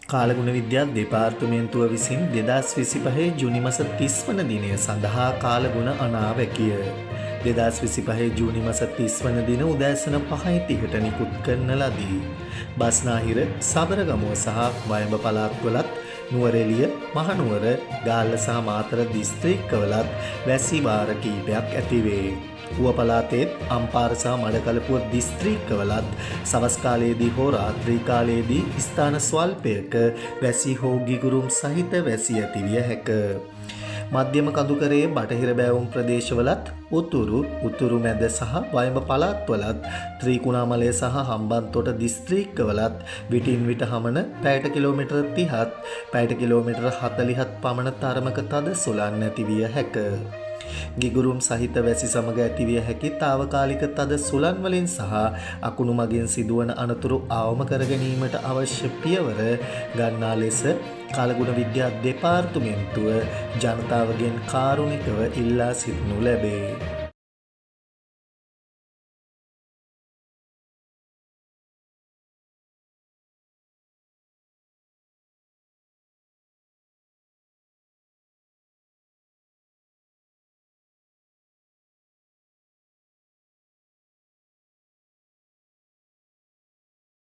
කාලගුණ විද්‍යා දෙපාර්තමේන්තුව විසින් 2025 ජූනි මාස 30 වන දිනය සඳහා කාලගුණ අනාවැකිය 2025 ජූනි මාස 30 වන දින උදෑසන 5:30ට නිකුත් කරන ලදී. බස්නාහිර, සබරගමුව සහ වයඹ පළාත්වලත් නුවරඑළිය, මහනුවර, ගාල්ල සහ මාතර දිස්ත්‍රික්කවලත් වැසි වාර කිහිපයක් ඇතිවේ. ඌව පළාතේත් අම්පාර සහ මඩකලපුව දිස්ත්‍රික්කවලත් සවස් කාලයේදී හෝ රාත්‍රී කාලයේදී ස්ථාන ස්වල්පයක වැසි හෝ ගිගුරුම් සහිත වැසි ඇතිවිය හැක. මධ්‍යම කඳුකරයේ බටහිර බෑවුම් ප්‍රදේශවලත් උතුරු මැද සහ වයඹ පළාත්වලත් ත්‍රිකුණාමලය සහ හම්බන්තොට දිස්ත්‍රික්කවලත් විටින් විට හමන පැයට කිලෝමීටර් 30ත් පැයට කිලෝමීටර් 40ත් පමණ තරමක තද සුළං ඇතිවිය හැක. ගිගුරුම් සහිත වැසි සමග ඇතිවිය හැකි తాවකාලික තද සුළං වලින් සහ අකුණු මගින් සිදුවන අනතුරු අවම කර ගැනීමට අවශ්‍ය පියවර ගන්නා ලෙස කාලගුණ විද්‍යා දෙපාර්තමේන්තුව ජනතාවගෙන් කාරුණිකව ඉල්ලා සිටිනු ලැබේ.